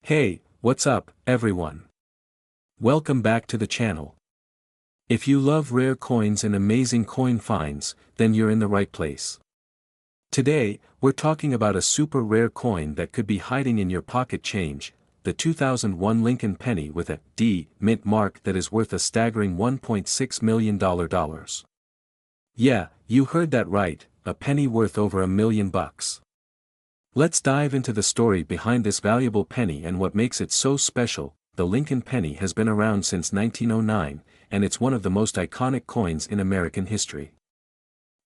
Hey, what's up, everyone? Welcome back to the channel. If you love rare coins and amazing coin finds, then you're in the right place. Today, we're talking about a super rare coin that could be hiding in your pocket change, the 2001 Lincoln penny with a D mint mark that is worth a staggering $1.6 million. Yeah, you heard that right, a penny worth over $1 million. Let's dive into the story behind this valuable penny and what makes it so special. The Lincoln penny has been around since 1909, and it's one of the most iconic coins in American history.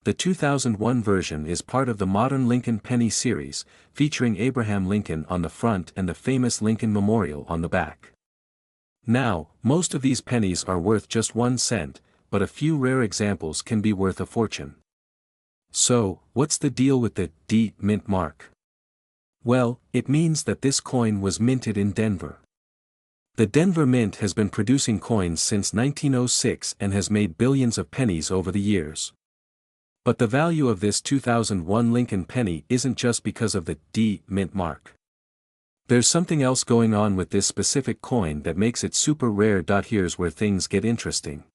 The 2001 version is part of the modern Lincoln penny series, featuring Abraham Lincoln on the front and the famous Lincoln Memorial on the back. Now, most of these pennies are worth just 1 cent, but a few rare examples can be worth a fortune. So, what's the deal with the D mint mark? Well, it means that this coin was minted in Denver. The Denver Mint has been producing coins since 1906 and has made billions of pennies over the years. But the value of this 2001 Lincoln penny isn't just because of the D mint mark. There's something else going on with this specific coin that makes it super rare. Here's where things get interesting.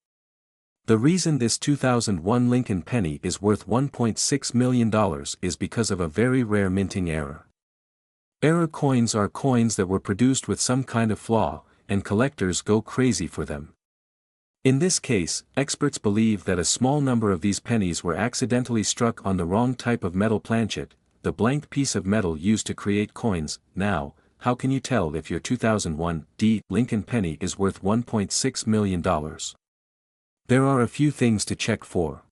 The reason this 2001 Lincoln penny is worth $1.6 million is because of a very rare minting error. Error coins are coins that were produced with some kind of flaw, and collectors go crazy for them. In this case, experts believe that a small number of these pennies were accidentally struck on the wrong type of metal planchet, the blank piece of metal used to create coins. Now, how can you tell if your 2001 D Lincoln penny is worth $1.6 million? There are a few things to check for.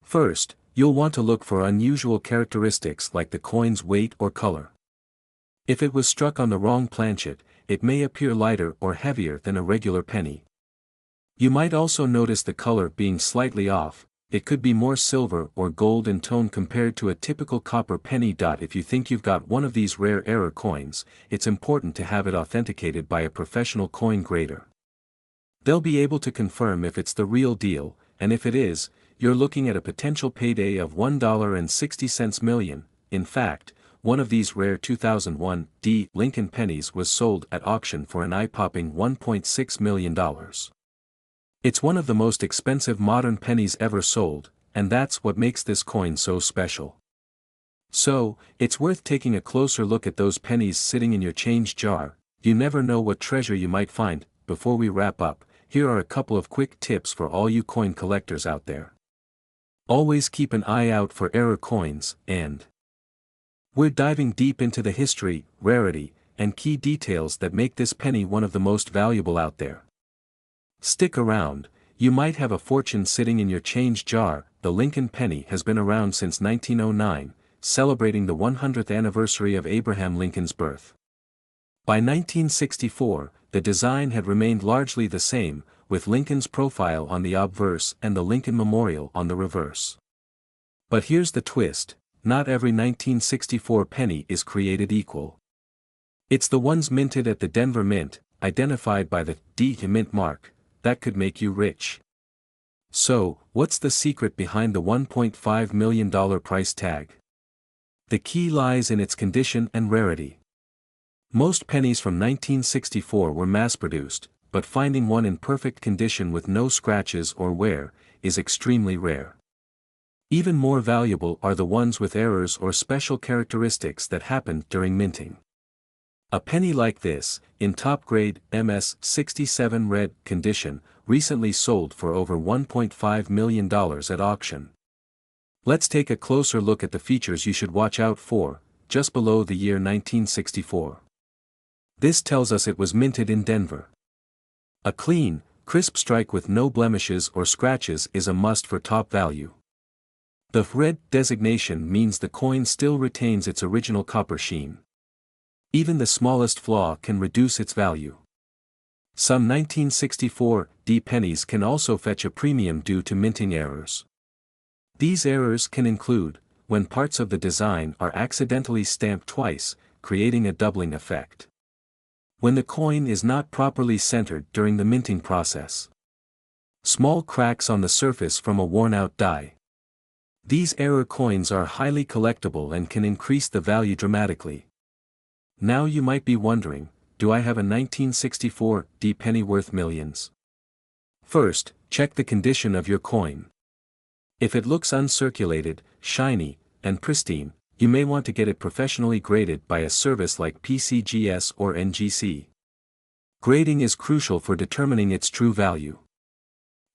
First, you'll want to look for unusual characteristics like the coin's weight or color. If it was struck on the wrong planchet, it may appear lighter or heavier than a regular penny. You might also notice the color being slightly off. It could be more silver or gold in tone compared to a typical copper penny. If you think you've got one of these rare error coins, it's important to have it authenticated by a professional coin grader. They'll be able to confirm if it's the real deal, and if it is, you're looking at a potential payday of $1.60 million. In fact, one of these rare 2001 D Lincoln pennies was sold at auction for an eye-popping $1.6 million. It's one of the most expensive modern pennies ever sold, and that's what makes this coin so special. So, it's worth taking a closer look at those pennies sitting in your change jar. You never know what treasure you might find. Before we wrap up, here are a couple of quick tips for all you coin collectors out there. Always keep an eye out for error coins, and we're diving deep into the history, rarity, and key details that make this penny one of the most valuable out there. Stick around, you might have a fortune sitting in your change jar. The Lincoln penny has been around since 1909, celebrating the 100th anniversary of Abraham Lincoln's birth. By 1964, the design had remained largely the same, with Lincoln's profile on the obverse and the Lincoln Memorial on the reverse. But here's the twist. Not every 1964 penny is created equal. It's the ones minted at the Denver Mint, identified by the D mint mark, that could make you rich. So, what's the secret behind the $1.5 million price tag? The key lies in its condition and rarity. Most pennies from 1964 were mass-produced, but finding one in perfect condition with no scratches or wear is extremely rare. Even more valuable are the ones with errors or special characteristics that happened during minting. A penny like this, in top-grade MS-67 red condition, recently sold for over $1.5 million at auction. Let's take a closer look at the features you should watch out for, just below the year 1964. This tells us it was minted in Denver. A clean, crisp strike with no blemishes or scratches is a must for top value. The red designation means the coin still retains its original copper sheen. Even the smallest flaw can reduce its value. Some 1964 D pennies can also fetch a premium due to minting errors. These errors can include, when parts of the design are accidentally stamped twice, creating a doubling effect. When the coin is not properly centered during the minting process. Small cracks on the surface from a worn-out die. These error coins are highly collectible and can increase the value dramatically. Now you might be wondering, do I have a 1964 D penny worth millions? First, check the condition of your coin. If it looks uncirculated, shiny, and pristine, you may want to get it professionally graded by a service like PCGS or NGC. Grading is crucial for determining its true value.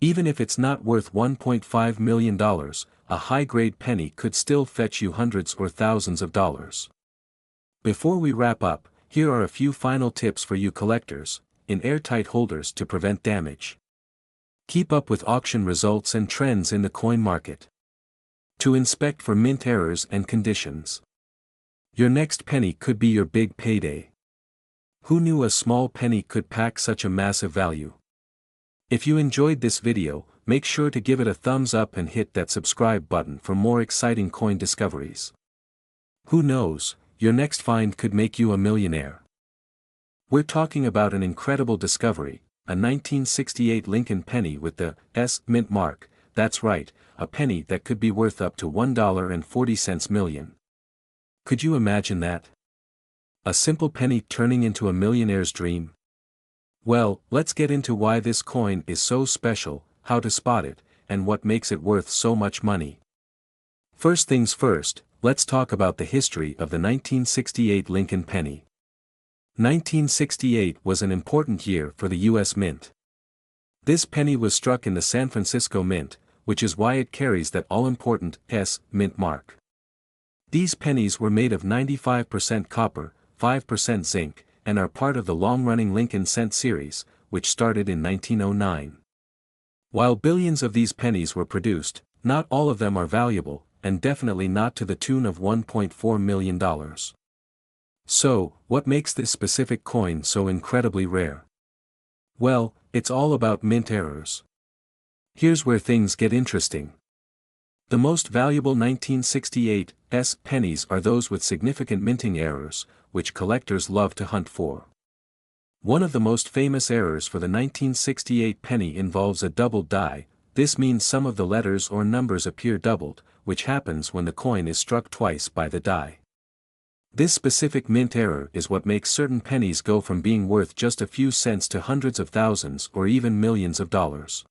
Even if it's not worth $1.5 million, a high-grade penny could still fetch you hundreds or thousands of dollars. Before we wrap up, here are a few final tips for you collectors, in airtight holders to prevent damage. Keep up with auction results and trends in the coin market. To inspect for mint errors and conditions. Your next penny could be your big payday. Who knew a small penny could pack such a massive value? If you enjoyed this video, make sure to give it a thumbs up and hit that subscribe button for more exciting coin discoveries. Who knows, your next find could make you a millionaire. We're talking about an incredible discovery, a 1968 Lincoln penny with the S mint mark. That's right, a penny that could be worth up to $1.40 million. Could you imagine that? A simple penny turning into a millionaire's dream? Well, let's get into why this coin is so special, how to spot it, and what makes it worth so much money. First things first, let's talk about the history of the 1968 Lincoln penny. 1968 was an important year for the U.S. Mint. This penny was struck in the San Francisco Mint, which is why it carries that all-important S mint mark. These pennies were made of 95% copper, 5% zinc, and are part of the long-running Lincoln cent series, which started in 1909. While billions of these pennies were produced, not all of them are valuable, and definitely not to the tune of $1.4 million. So, what makes this specific coin so incredibly rare? Well, it's all about mint errors. Here's where things get interesting. The most valuable 1968 S pennies are those with significant minting errors, which collectors love to hunt for. One of the most famous errors for the 1968 penny involves a doubled die. This means some of the letters or numbers appear doubled, which happens when the coin is struck twice by the die. This specific mint error is what makes certain pennies go from being worth just a few cents to hundreds of thousands or even millions of dollars.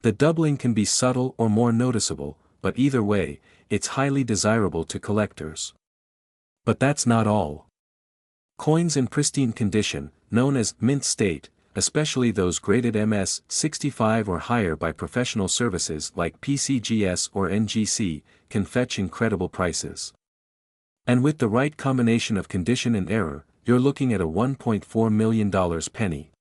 The doubling can be subtle or more noticeable, but either way, it's highly desirable to collectors. But that's not all. Coins in pristine condition, known as mint state, especially those graded MS 65 or higher by professional services like PCGS or NGC, can fetch incredible prices. And with the right combination of condition and error, you're looking at a $1.4 million penny.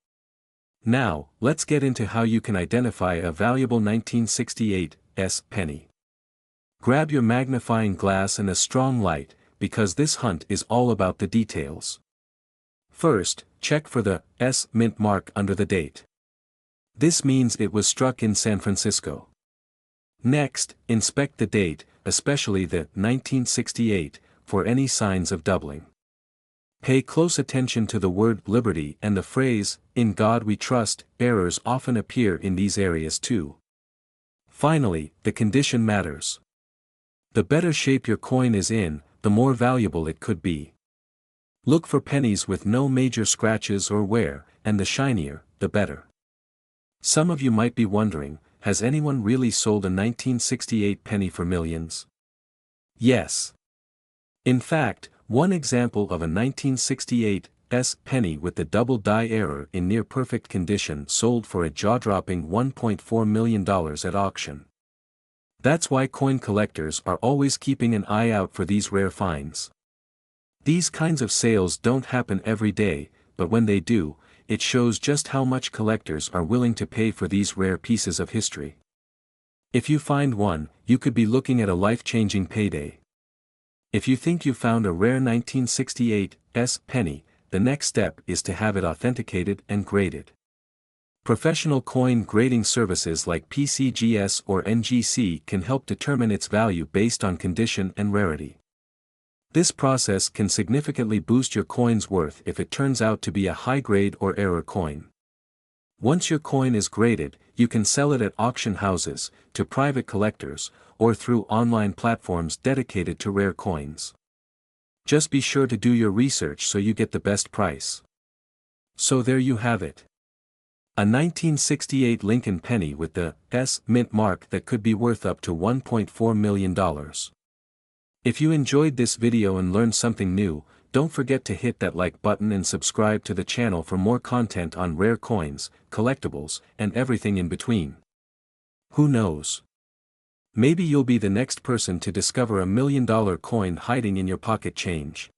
Now, let's get into how you can identify a valuable 1968 S penny. Grab your magnifying glass and a strong light, because this hunt is all about the details. First, check for the S mint mark under the date. This means it was struck in San Francisco. Next, inspect the date, especially the 1968, for any signs of doubling. Pay close attention to the word liberty and the phrase, "In God we trust." Errors often appear in these areas too. Finally, the condition matters. The better shape your coin is in, the more valuable it could be. Look for pennies with no major scratches or wear, and the shinier, the better. Some of you might be wondering, has anyone really sold a 1968 penny for millions? Yes. In fact, one example of a 1968 S penny with the double die error in near-perfect condition sold for a jaw-dropping $1.4 million at auction. That's why coin collectors are always keeping an eye out for these rare finds. These kinds of sales don't happen every day, but when they do, it shows just how much collectors are willing to pay for these rare pieces of history. If you find one, you could be looking at a life-changing payday. If you think you found a rare 1968 S penny, the next step is to have it authenticated and graded. Professional coin grading services like PCGS or NGC can help determine its value based on condition and rarity. This process can significantly boost your coin's worth if it turns out to be a high-grade or error coin. Once your coin is graded, you can sell it at auction houses, to private collectors, or through online platforms dedicated to rare coins. Just be sure to do your research so you get the best price. So there you have it. A 1968 Lincoln penny with the S mint mark that could be worth up to $1.4 million. If you enjoyed this video and learned something new, don't forget to hit that like button and subscribe to the channel for more content on rare coins, collectibles, and everything in between. Who knows? Maybe you'll be the next person to discover $1 million coin hiding in your pocket change.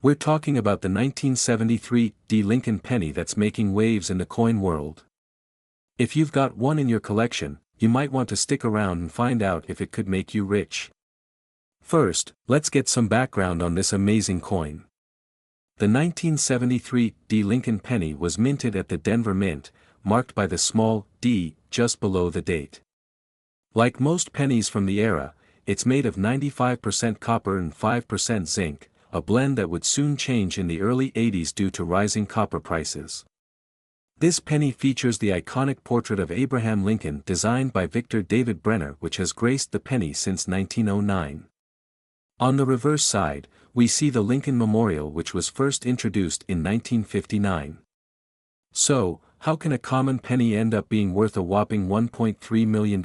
We're talking about the 1973 Lincoln penny that's making waves in the coin world. If you've got one in your collection, you might want to stick around and find out if it could make you rich. First, let's get some background on this amazing coin. The 1973 Lincoln penny was minted at the Denver Mint, marked by the small d just below the date. Like most pennies from the era, it's made of 95% copper and 5% zinc, a blend that would soon change in the early 80s due to rising copper prices. This penny features the iconic portrait of Abraham Lincoln designed by Victor David Brenner, which has graced the penny since 1909. On the reverse side, we see the Lincoln Memorial, which was first introduced in 1959. So, how can a common penny end up being worth a whopping $1.3 million?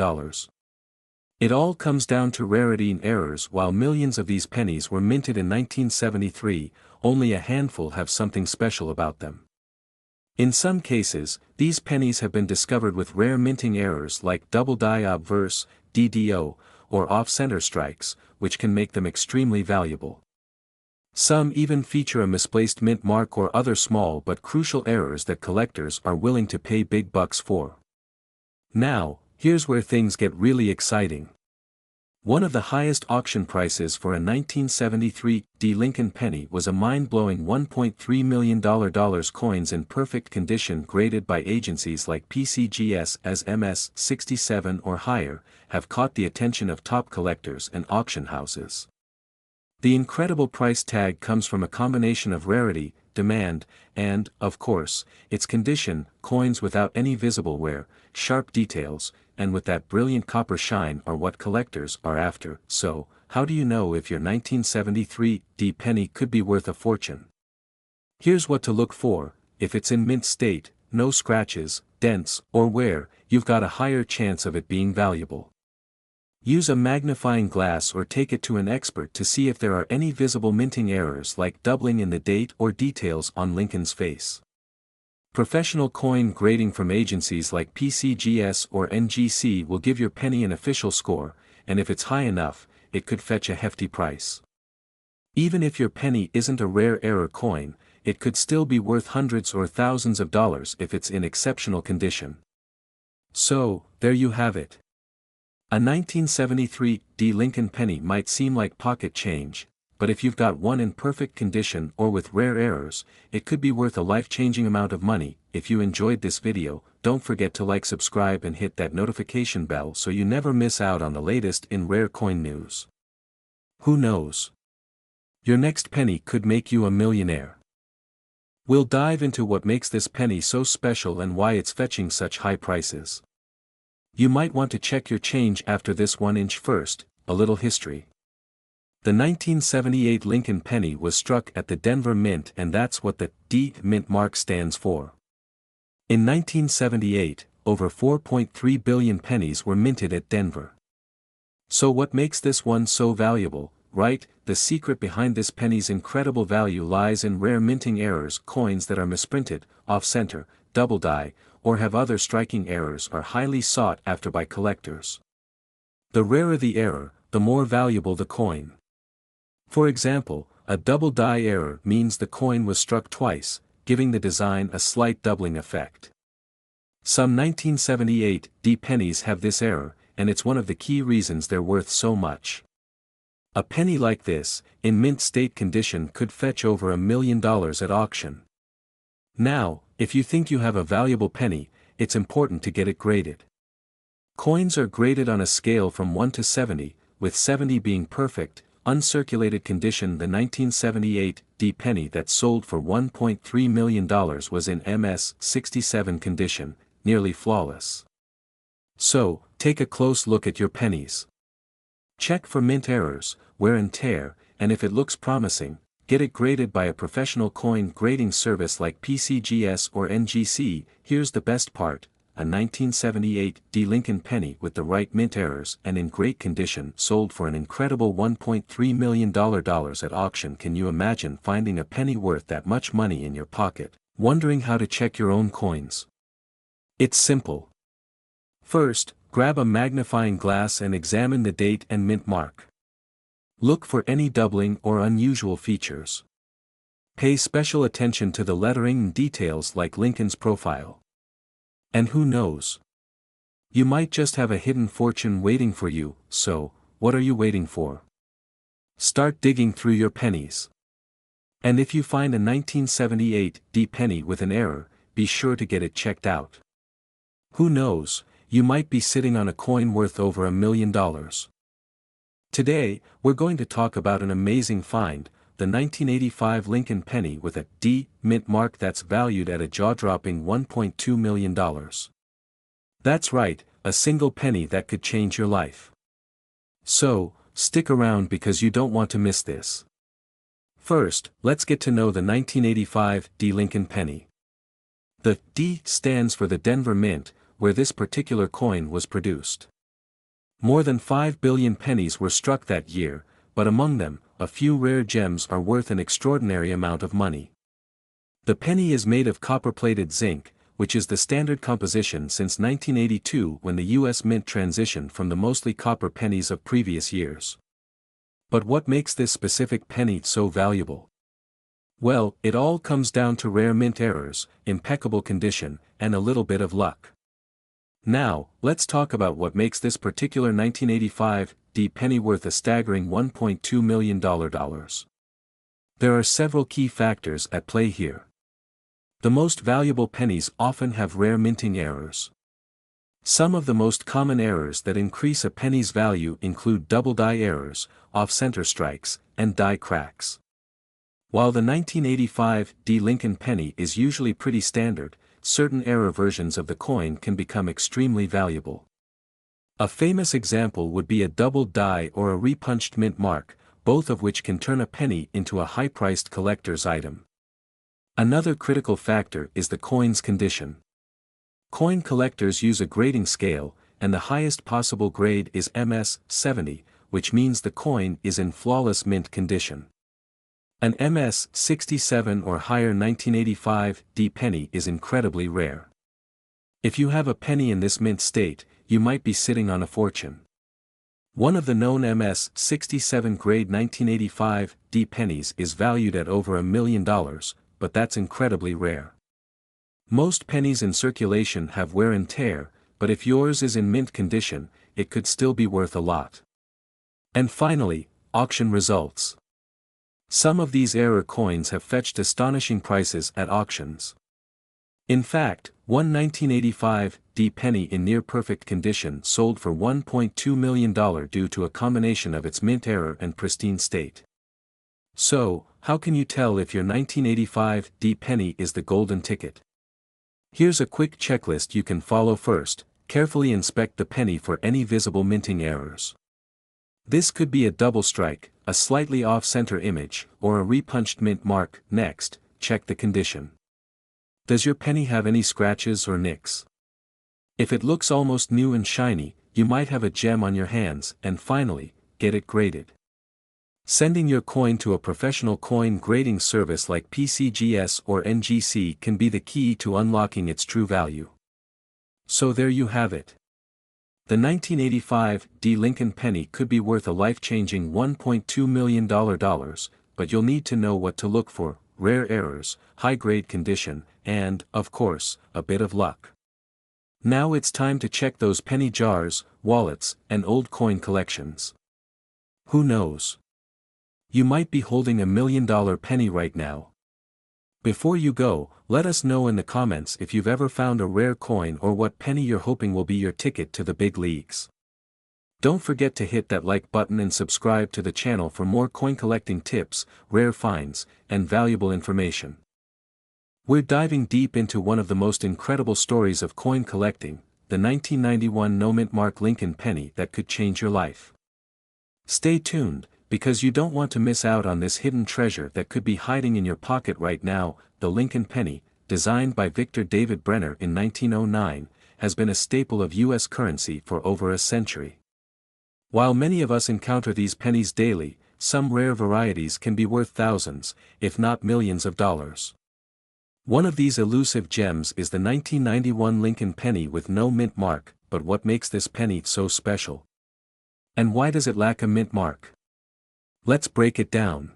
It all comes down to rarity and errors. While millions of these pennies were minted in 1973, only a handful have something special about them. In some cases, these pennies have been discovered with rare minting errors like double die obverse, DDO, or off-center strikes, which can make them extremely valuable. Some even feature a misplaced mint mark or other small but crucial errors that collectors are willing to pay big bucks for. Now, here's where things get really exciting. One of the highest auction prices for a 1973 Lincoln penny was a mind-blowing $1.3 million coins in perfect condition graded by agencies like PCGS as MS-67 or higher, have caught the attention of top collectors and auction houses. The incredible price tag comes from a combination of rarity, demand, and, of course, its condition. Coins without any visible wear, sharp details, and with that brilliant copper shine are what collectors are after. So, how do you know if your 1973 penny could be worth a fortune? Here's what to look for: if it's in mint state, no scratches, dents, or wear, you've got a higher chance of it being valuable. Use a magnifying glass or take it to an expert to see if there are any visible minting errors like doubling in the date or details on Lincoln's face. Professional coin grading from agencies like PCGS or NGC will give your penny an official score, and if it's high enough, it could fetch a hefty price. Even if your penny isn't a rare error coin, it could still be worth hundreds or thousands of dollars if it's in exceptional condition. So, there you have it. A 1973 Lincoln penny might seem like pocket change, but if you've got one in perfect condition or with rare errors, it could be worth a life-changing amount of money. If you enjoyed this video, don't forget to like, subscribe and hit that notification bell so you never miss out on the latest in rare coin news. Who knows? Your next penny could make you a millionaire. We'll dive into what makes this penny so special and why it's fetching such high prices. You might want to check your change after this 1-inch. First, a little history. The 1978 Lincoln penny was struck at the Denver Mint, and that's what the D mint mark stands for. In 1978, over 4.3 billion pennies were minted at Denver. So what makes this one so valuable, right? The secret behind this penny's incredible value lies in rare minting errors. Coins that are misprinted, off-center, double die, or have other striking errors are highly sought after by collectors. The rarer the error, the more valuable the coin. For example, a double die error means the coin was struck twice, giving the design a slight doubling effect. Some 1978 pennies have this error, and it's one of the key reasons they're worth so much. A penny like this, in mint state condition, could fetch over $1 million at auction. Now, if you think you have a valuable penny, it's important to get it graded. Coins are graded on a scale from 1 to 70, with 70 being perfect, uncirculated condition. The 1978 penny that sold for $1.3 million was in MS-67 condition, nearly flawless. So, take a close look at your pennies. Check for mint errors, wear and tear, and if it looks promising, Get it graded by a professional coin grading service like PCGS or NGC. Here's the best part: a 1978 D Lincoln penny with the right mint errors and in great condition sold for an incredible $1.3 million at auction. Can you imagine finding a penny worth that much money in your pocket, wondering how to check your own coins? It's simple. First, grab a magnifying glass and examine the date and mint mark. Look for any doubling or unusual features. Pay special attention to the lettering and details like Lincoln's profile. And who knows? You might just have a hidden fortune waiting for you. So, what are you waiting for? Start digging through your pennies. And if you find a 1978 D penny with an error, be sure to get it checked out. Who knows, you might be sitting on a coin worth over $1 million. Today, we're going to talk about an amazing find, the 1985 Lincoln penny with a D mint mark that's valued at a jaw-dropping $1.2 million. That's right, a single penny that could change your life. So, stick around because you don't want to miss this. First, let's get to know the 1985 D Lincoln penny. The D stands for the Denver Mint, where this particular coin was produced. More than 5 billion pennies were struck that year, but among them, a few rare gems are worth an extraordinary amount of money. The penny is made of copper-plated zinc, which is the standard composition since 1982 when the U.S. Mint transitioned from the mostly copper pennies of previous years. But what makes this specific penny so valuable? Well, it all comes down to rare mint errors, impeccable condition, and a little bit of luck. Now, let's talk about what makes this particular 1985 D penny worth a staggering $1.2 million. There are several key factors at play here. The most valuable pennies often have rare minting errors. Some of the most common errors that increase a penny's value include double die errors, off-center strikes, and die cracks. While the 1985 D Lincoln penny is usually pretty standard, certain error versions of the coin can become extremely valuable. A famous example would be a double die or a repunched mint mark, both of which can turn a penny into a high-priced collector's item. Another critical factor is the coin's condition. Coin collectors use a grading scale, and the highest possible grade is MS 70, which means the coin is in flawless mint condition. An MS 67 or higher 1985 D penny is incredibly rare. If you have a penny in this mint state, you might be sitting on a fortune. One of the known MS 67 grade 1985 D pennies is valued at over $1 million, but that's incredibly rare. Most pennies in circulation have wear and tear, but if yours is in mint condition, it could still be worth a lot. And finally, auction results. Some of these error coins have fetched astonishing prices at auctions. In fact, one 1985 D penny in near-perfect condition sold for $1.2 million due to a combination of its mint error and pristine state. So, how can you tell if your 1985 D penny is the golden ticket? Here's a quick checklist you can follow. First, carefully inspect the penny for any visible minting errors. This could be a double strike, a slightly off-center image, or a repunched mint mark. Next, check the condition. Does your penny have any scratches or nicks? If it looks almost new and shiny, you might have a gem on your hands. And finally, get it graded. Sending your coin to a professional coin grading service like PCGS or NGC can be the key to unlocking its true value. So there you have it. The 1985 D Lincoln penny could be worth a life-changing $1.2 million, but you'll need to know what to look for: rare errors, high-grade condition, and, of course, a bit of luck. Now it's time to check those penny jars, wallets, and old coin collections. Who knows? You might be holding $1 million penny right now. Before you go, let us know in the comments if you've ever found a rare coin or what penny you're hoping will be your ticket to the big leagues. Don't forget to hit that like button and subscribe to the channel for more coin collecting tips, rare finds, and valuable information. We're diving deep into one of the most incredible stories of coin collecting, the 1991 no mint mark Lincoln penny that could change your life. Stay tuned, Because you don't want to miss out on this hidden treasure that could be hiding in your pocket right now. The Lincoln penny, designed by Victor David Brenner in 1909, has been a staple of U.S. currency for over a century. While many of us encounter these pennies daily, some rare varieties can be worth thousands, if not millions of dollars. One of these elusive gems is the 1991 Lincoln penny with no mint mark. But what makes this penny so special? And why does it lack a mint mark? Let's break it down.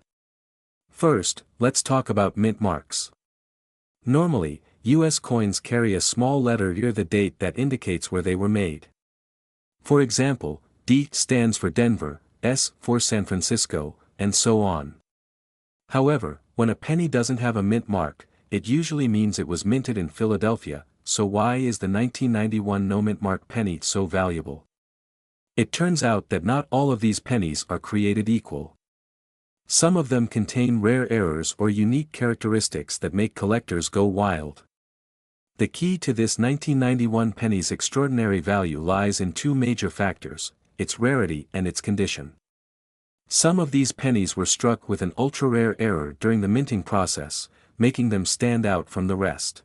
First, let's talk about mint marks. Normally, U.S. coins carry a small letter near the date that indicates where they were made. For example, D stands for Denver, S for San Francisco, and so on. However, when a penny doesn't have a mint mark, it usually means it was minted in Philadelphia. So why is the 1991 no mint mark penny so valuable? It turns out that not all of these pennies are created equal. Some of them contain rare errors or unique characteristics that make collectors go wild. The key to this 1991 penny's extraordinary value lies in two major factors: its rarity and its condition. Some of these pennies were struck with an ultra-rare error during the minting process, making them stand out from the rest.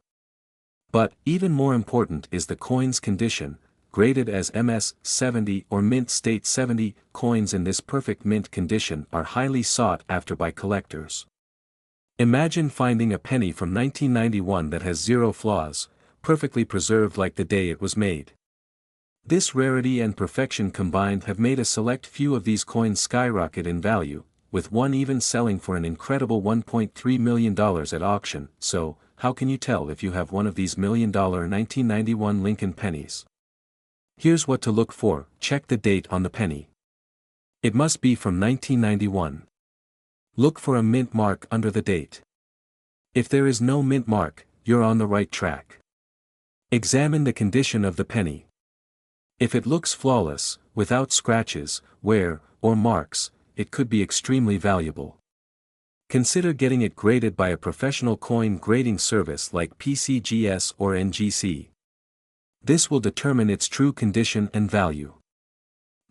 But, even more important is the coin's condition. Graded as MS 70 or Mint State 70, coins in this perfect mint condition are highly sought after by collectors. Imagine finding a penny from 1991 that has zero flaws, perfectly preserved like the day it was made. This rarity and perfection combined have made a select few of these coins skyrocket in value, with one even selling for an incredible $1.3 million at auction. So, how can you tell if you have one of these $1 million 1991 Lincoln pennies? Here's what to look for: check the date on the penny. It must be from 1991. Look for a mint mark under the date. If there is no mint mark, you're on the right track. Examine the condition of the penny. If it looks flawless, without scratches, wear, or marks, it could be extremely valuable. Consider getting it graded by a professional coin grading service like PCGS or NGC. This will determine its true condition and value.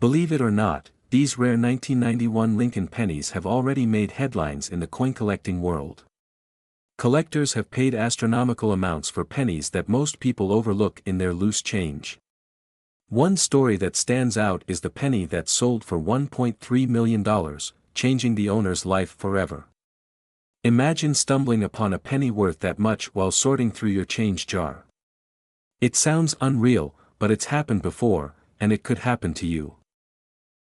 Believe it or not, these rare 1991 Lincoln pennies have already made headlines in the coin collecting world. Collectors have paid astronomical amounts for pennies that most people overlook in their loose change. One story that stands out is the penny that sold for $1.3 million, changing the owner's life forever. Imagine stumbling upon a penny worth that much while sorting through your change jar. It sounds unreal, but it's happened before, and it could happen to you.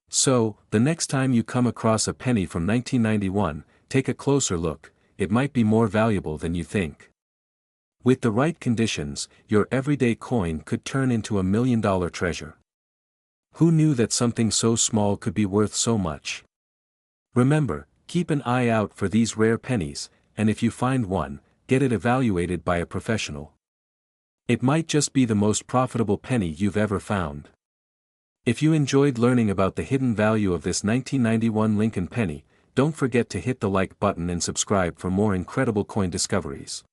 So, the next time you come across a penny from 1991, take a closer look. It might be more valuable than you think. With the right conditions, your everyday coin could turn into $1 million treasure. Who knew that something so small could be worth so much? Remember, keep an eye out for these rare pennies, and if you find one, get it evaluated by a professional. It might just be the most profitable penny you've ever found. If you enjoyed learning about the hidden value of this 1991 Lincoln penny, don't forget to hit the like button and subscribe for more incredible coin discoveries.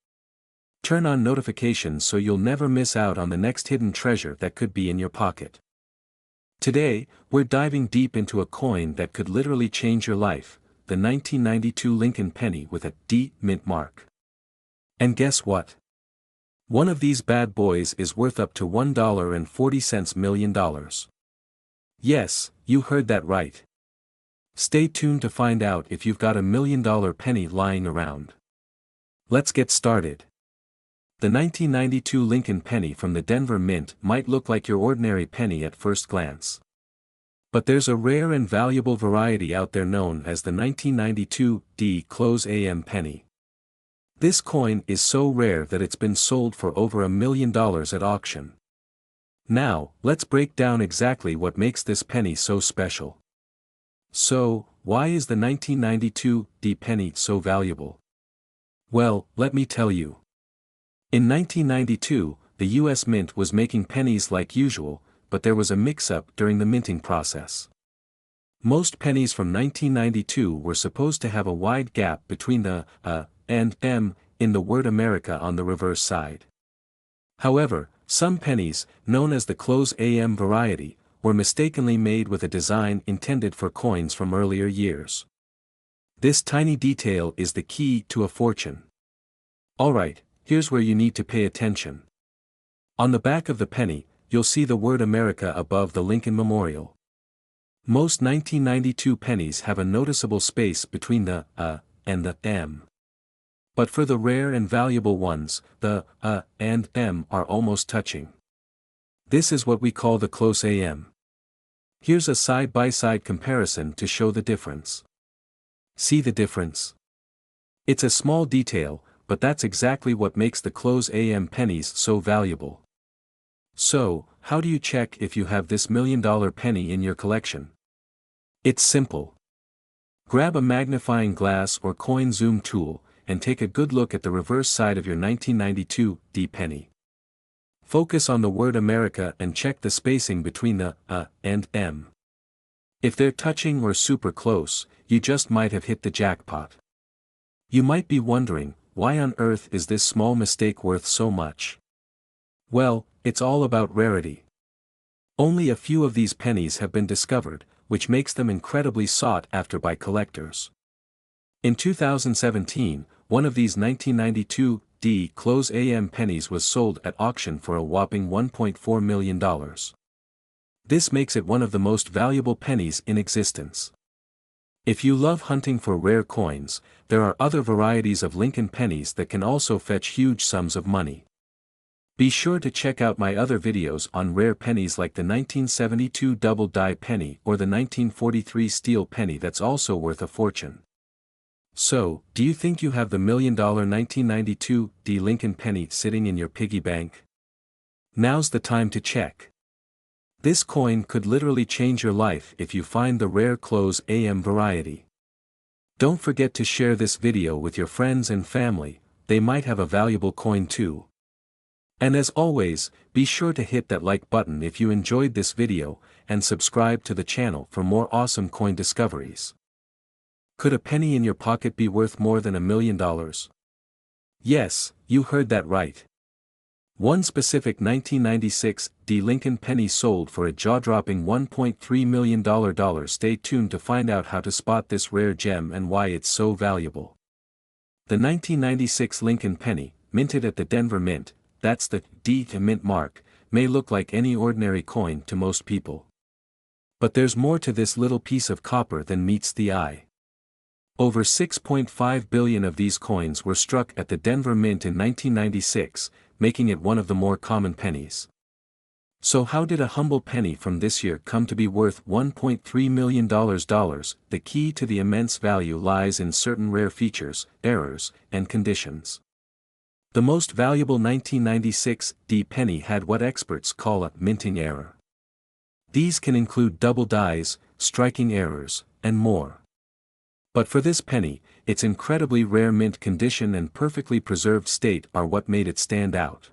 Turn on notifications so you'll never miss out on the next hidden treasure that could be in your pocket. Today, we're diving deep into a coin that could literally change your life, the 1992 Lincoln penny with a D mint mark. And guess what? One of these bad boys is worth up to $1.40 million. Yes, you heard that right. Stay tuned to find out if you've got $1 million penny lying around. Let's get started. The 1992 Lincoln penny from the Denver Mint might look like your ordinary penny at first glance. But there's a rare and valuable variety out there known as the 1992 D close AM penny. This coin is so rare that it's been sold for over $1 million at auction. Now, let's break down exactly what makes this penny so special. So, why is the 1992 D penny so valuable? Well, let me tell you. In 1992, the U.S. Mint was making pennies like usual, but there was a mix-up during the minting process. Most pennies from 1992 were supposed to have a wide gap between the and M in the word America on the reverse side. However, some pennies, known as the close AM variety, were mistakenly made with a design intended for coins from earlier years. This tiny detail is the key to a fortune. Alright, here's where you need to pay attention. On the back of the penny, you'll see the word America above the Lincoln Memorial. Most 1992 pennies have a noticeable space between the and the M. But for the rare and valuable ones, the and M are almost touching. This is what we call the close AM. Here's a side-by-side comparison to show the difference. See the difference? It's a small detail, but that's exactly what makes the close AM pennies so valuable. So, how do you check if you have this $1 million penny in your collection? It's simple. Grab a magnifying glass or coin zoom tool, and take a good look at the reverse side of your 1992 D penny. Focus on the word America and check the spacing between the and M. If they're touching or super close, you just might have hit the jackpot. You might be wondering, why on earth is this small mistake worth so much? Well, it's all about rarity. Only a few of these pennies have been discovered, which makes them incredibly sought after by collectors. In 2017, one of these 1992 D close AM pennies was sold at auction for a whopping $1.4 million. This makes it one of the most valuable pennies in existence. If you love hunting for rare coins, there are other varieties of Lincoln pennies that can also fetch huge sums of money. Be sure to check out my other videos on rare pennies like the 1972 double die penny or the 1943 steel penny that's also worth a fortune. So, do you think you have the $1 million 1992 D Lincoln penny sitting in your piggy bank? Now's the time to check. This coin could literally change your life if you find the rare close AM variety. Don't forget to share this video with your friends and family, they might have a valuable coin too. And as always, be sure to hit that like button if you enjoyed this video, and subscribe to the channel for more awesome coin discoveries. Could a penny in your pocket be worth more than $1 million? Yes, you heard that right. One specific 1996 D Lincoln penny sold for a jaw-dropping $1.3 million. Stay tuned to find out how to spot this rare gem and why it's so valuable. The 1996 Lincoln penny, minted at the Denver Mint, that's the D to Mint mark, may look like any ordinary coin to most people. But there's more to this little piece of copper than meets the eye. Over 6.5 billion of these coins were struck at the Denver Mint in 1996, making it one of the more common pennies. So how did a humble penny from this year come to be worth $1.3 million? The key to the immense value lies in certain rare features, errors, and conditions. The most valuable 1996 D penny had what experts call a minting error. These can include double dies, striking errors, and more. But for this penny, its incredibly rare mint condition and perfectly preserved state are what made it stand out.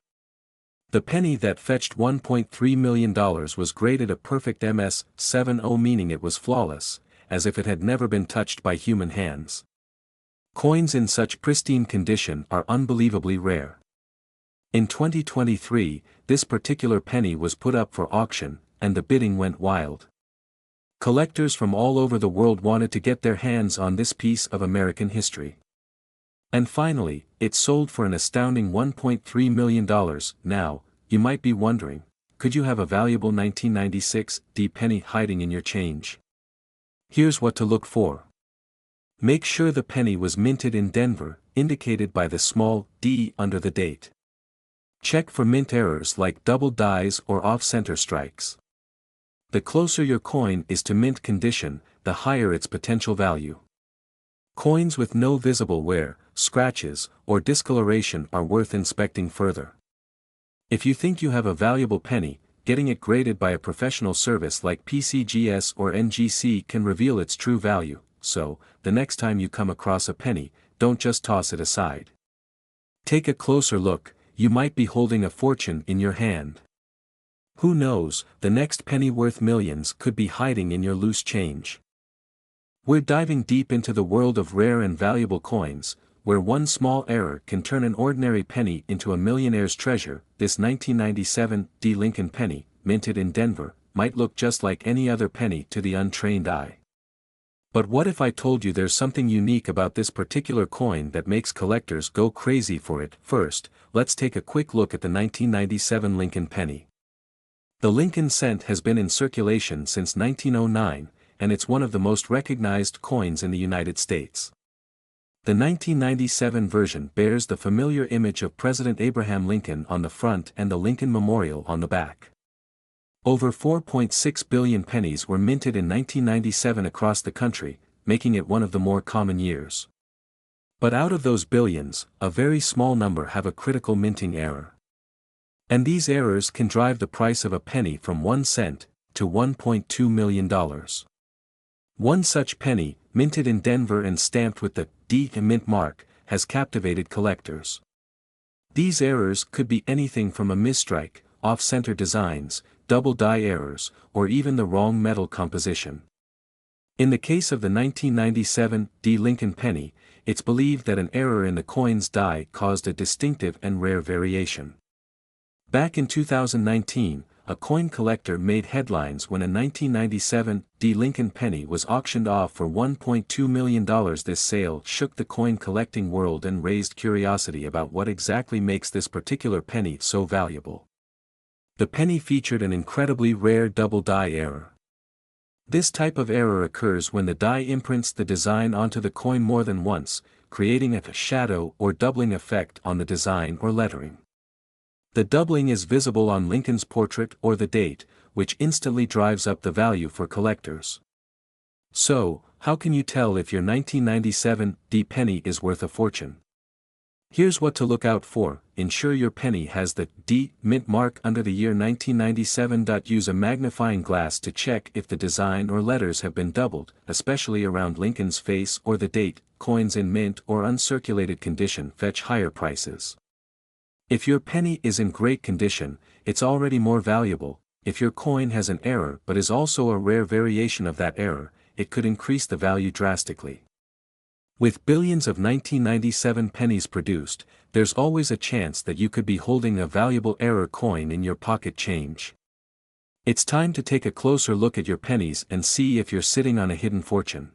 The penny that fetched $1.3 million was graded a perfect MS-70, meaning it was flawless, as if it had never been touched by human hands. Coins in such pristine condition are unbelievably rare. In 2023, this particular penny was put up for auction, and the bidding went wild. Collectors from all over the world wanted to get their hands on this piece of American history. And finally, it sold for an astounding $1.3 million. Now, you might be wondering, could you have a valuable 1996 D penny hiding in your change? Here's what to look for. Make sure the penny was minted in Denver, indicated by the small D under the date. Check for mint errors like double dies or off-center strikes. The closer your coin is to mint condition, the higher its potential value. Coins with no visible wear, scratches, or discoloration are worth inspecting further. If you think you have a valuable penny, getting it graded by a professional service like PCGS or NGC can reveal its true value, so, the next time you come across a penny, don't just toss it aside. Take a closer look, you might be holding a fortune in your hand. Who knows, the next penny worth millions could be hiding in your loose change. We're diving deep into the world of rare and valuable coins, where one small error can turn an ordinary penny into a millionaire's treasure. This 1997 D Lincoln penny, minted in Denver, might look just like any other penny to the untrained eye. But what if I told you there's something unique about this particular coin that makes collectors go crazy for it? First, let's take a quick look at the 1997 Lincoln penny. The Lincoln cent has been in circulation since 1909, and it's one of the most recognized coins in the United States. The 1997 version bears the familiar image of President Abraham Lincoln on the front and the Lincoln Memorial on the back. Over 4.6 billion pennies were minted in 1997 across the country, making it one of the more common years. But out of those billions, a very small number have a critical minting error. And these errors can drive the price of a penny from 1 cent to $1.2 million. One such penny, minted in Denver and stamped with the D mint mark, has captivated collectors. These errors could be anything from a misstrike, off-center designs, double die errors, or even the wrong metal composition. In the case of the 1997 D Lincoln penny, it's believed that an error in the coin's die caused a distinctive and rare variation. Back in 2019, a coin collector made headlines when a 1997 D Lincoln penny was auctioned off for $1.2 million. This sale shook the coin collecting world and raised curiosity about what exactly makes this particular penny so valuable. The penny featured an incredibly rare double die error. This type of error occurs when the die imprints the design onto the coin more than once, creating a shadow or doubling effect on the design or lettering. The doubling is visible on Lincoln's portrait or the date, which instantly drives up the value for collectors. So, how can you tell if your 1997 D penny is worth a fortune? Here's what to look out for. Ensure your penny has the D mint mark under the year 1997. Use a magnifying glass to check if the design or letters have been doubled, especially around Lincoln's face or the date. Coins in mint or uncirculated condition fetch higher prices. If your penny is in great condition, it's already more valuable. If your coin has an error but is also a rare variation of that error, it could increase the value drastically. With billions of 1997 pennies produced, there's always a chance that you could be holding a valuable error coin in your pocket change. It's time to take a closer look at your pennies and see if you're sitting on a hidden fortune.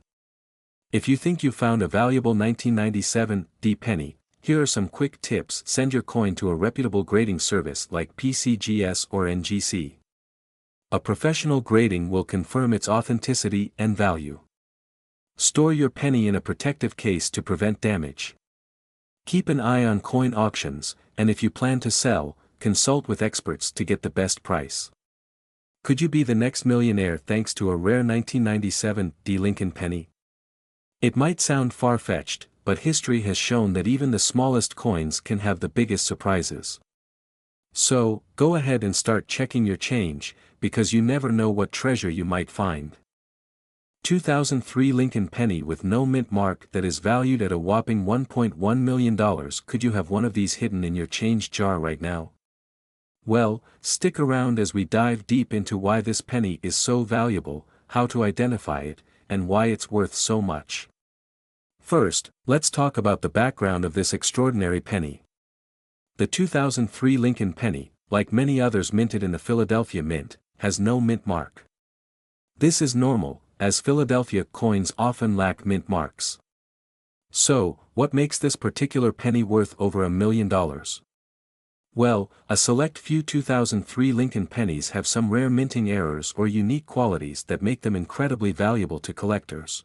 If you think you found a valuable 1997 D penny, here are some quick tips. Send your coin to a reputable grading service like PCGS or NGC. A professional grading will confirm its authenticity and value. Store your penny in a protective case to prevent damage. Keep an eye on coin auctions, and if you plan to sell, consult with experts to get the best price. Could you be the next millionaire thanks to a rare 1997 D Lincoln penny? It might sound far-fetched, but history has shown that even the smallest coins can have the biggest surprises. So, go ahead and start checking your change, because you never know what treasure you might find. 2003 Lincoln penny with no mint mark that is valued at a whopping $1.1 million. Could you have one of these hidden in your change jar right now? Well, stick around as we dive deep into why this penny is so valuable, how to identify it, and why it's worth so much. First, let's talk about the background of this extraordinary penny. The 2003 Lincoln penny, like many others minted in the Philadelphia Mint, has no mint mark. This is normal, as Philadelphia coins often lack mint marks. So, what makes this particular penny worth over $1 million? Well, a select few 2003 Lincoln pennies have some rare minting errors or unique qualities that make them incredibly valuable to collectors.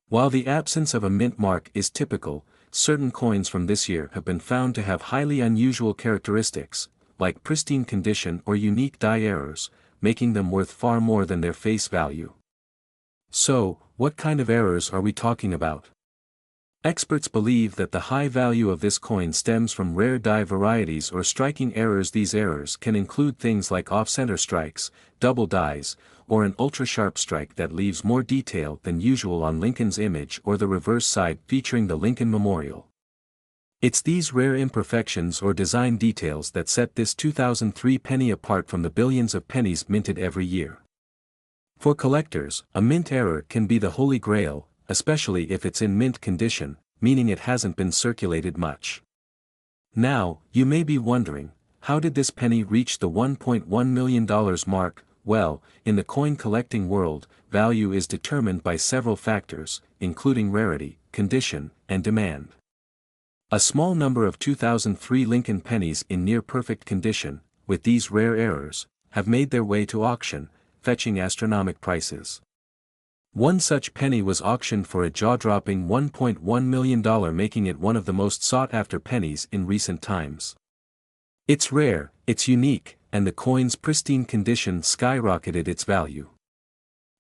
While the absence of a mint mark is typical, certain coins from this year have been found to have highly unusual characteristics, like pristine condition or unique die errors, making them worth far more than their face value. So, what kind of errors are we talking about? Experts believe that the high value of this coin stems from rare die varieties or striking errors. These errors can include things like off-center strikes, double dies, or an ultra-sharp strike that leaves more detail than usual on Lincoln's image or the reverse side featuring the Lincoln Memorial. It's these rare imperfections or design details that set this 2003 penny apart from the billions of pennies minted every year. For collectors, a mint error can be the holy grail, especially if it's in mint condition, meaning it hasn't been circulated much. Now, you may be wondering, how did this penny reach the $1.1 million mark? Well, in the coin collecting world, value is determined by several factors, including rarity, condition, and demand. A small number of 2003 Lincoln pennies in near-perfect condition, with these rare errors, have made their way to auction, fetching astronomical prices. One such penny was auctioned for a jaw-dropping $1.1 million, making it one of the most sought-after pennies in recent times. It's rare, it's unique, and the coin's pristine condition skyrocketed its value.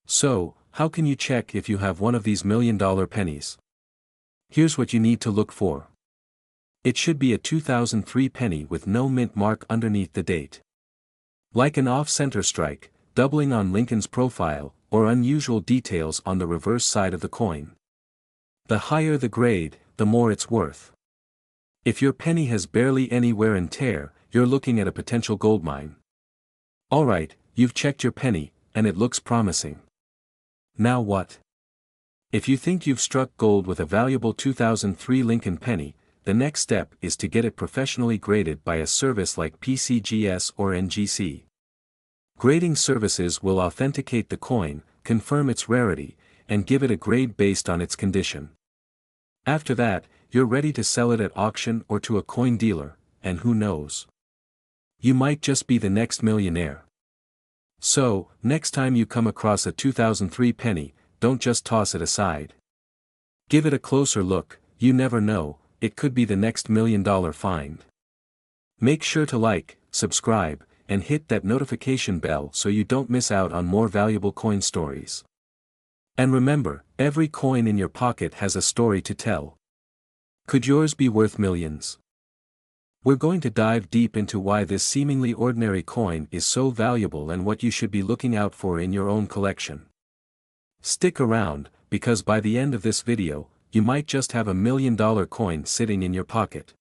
So, how can you check if you have one of these million-dollar pennies? Here's what you need to look for. It should be a 2003 penny with no mint mark underneath the date. Like an off-center strike, doubling on Lincoln's profile, or unusual details on the reverse side of the coin. The higher the grade, the more it's worth. If your penny has barely any wear and tear, you're looking at a potential goldmine. Alright, you've checked your penny, and it looks promising. Now what? If you think you've struck gold with a valuable 2003 Lincoln penny, the next step is to get it professionally graded by a service like PCGS or NGC. Grading services will authenticate the coin, confirm its rarity, and give it a grade based on its condition. After that, you're ready to sell it at auction or to a coin dealer, and who knows? You might just be the next millionaire. So, next time you come across a 2003 penny, don't just toss it aside. Give it a closer look, you never know, it could be the next $1 million find. Make sure to like, subscribe, and hit that notification bell so you don't miss out on more valuable coin stories. And remember, every coin in your pocket has a story to tell. Could yours be worth millions? We're going to dive deep into why this seemingly ordinary coin is so valuable and what you should be looking out for in your own collection. Stick around, because by the end of this video, you might just have $1 million coin sitting in your pocket.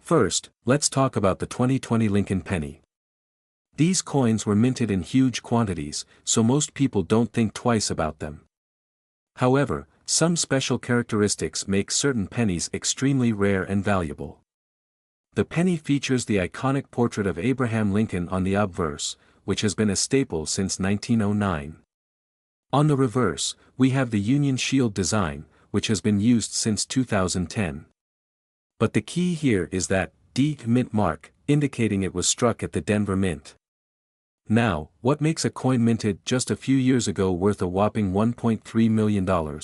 First, let's talk about the 2020 Lincoln penny. These coins were minted in huge quantities, so most people don't think twice about them. However, some special characteristics make certain pennies extremely rare and valuable. The penny features the iconic portrait of Abraham Lincoln on the obverse, which has been a staple since 1909. On the reverse, we have the Union Shield design, which has been used since 2010. But the key here is that D mint mark, indicating it was struck at the Denver Mint. Now, what makes a coin minted just a few years ago worth a whopping $1.3 million?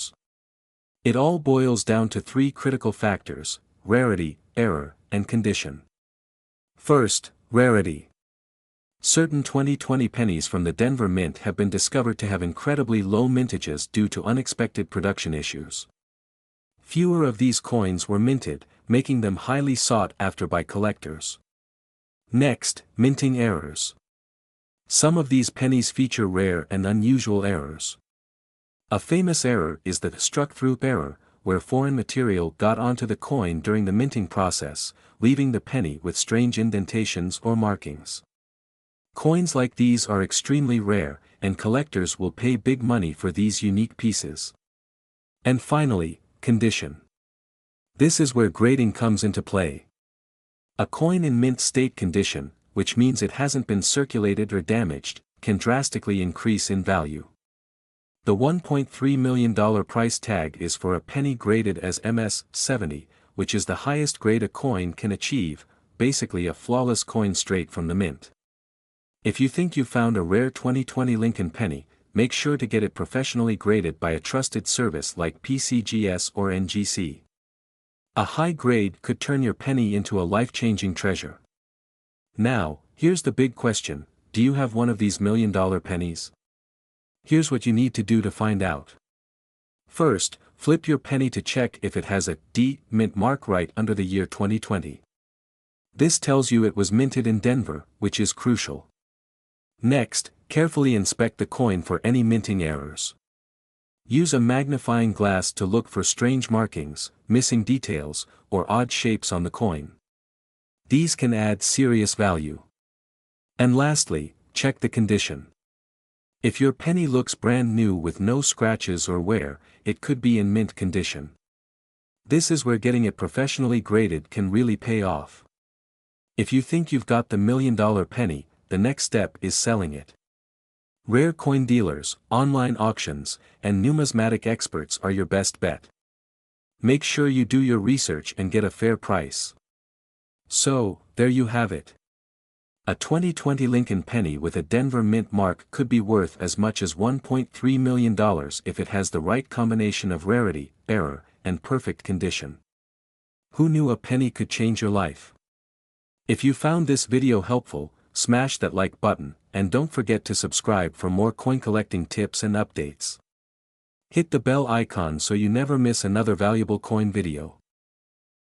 It all boils down to three critical factors: rarity, error, and condition. First, rarity. Certain 2020 pennies from the Denver Mint have been discovered to have incredibly low mintages due to unexpected production issues. Fewer of these coins were minted, making them highly sought after by collectors. Next, minting errors. Some of these pennies feature rare and unusual errors. A famous error is the struck-through error, where foreign material got onto the coin during the minting process, leaving the penny with strange indentations or markings. Coins like these are extremely rare, and collectors will pay big money for these unique pieces. And finally, condition. This is where grading comes into play. A coin in mint state condition, which means it hasn't been circulated or damaged, can drastically increase in value. The $1.3 million price tag is for a penny graded as MS-70, which is the highest grade a coin can achieve, basically a flawless coin straight from the mint. If you think you found a rare 2020 Lincoln penny, make sure to get it professionally graded by a trusted service like PCGS or NGC. A high grade could turn your penny into a life-changing treasure. Now, here's the big question: do you have one of these $1 million pennies? Here's what you need to do to find out. First, flip your penny to check if it has a D mint mark right under the year 2020. This tells you it was minted in Denver, which is crucial. Next, carefully inspect the coin for any minting errors. Use a magnifying glass to look for strange markings, missing details, or odd shapes on the coin. These can add serious value. And lastly, check the condition. If your penny looks brand new with no scratches or wear, it could be in mint condition. This is where getting it professionally graded can really pay off. If you think you've got the $1 million penny, the next step is selling it. Rare coin dealers, online auctions, and numismatic experts are your best bet. Make sure you do your research and get a fair price. So, there you have it. A 2020 Lincoln penny with a Denver Mint mark could be worth as much as $1.3 million if it has the right combination of rarity, error, and perfect condition. Who knew a penny could change your life? If you found this video helpful, smash that like button, and don't forget to subscribe for more coin collecting tips and updates. Hit the bell icon so you never miss another valuable coin video.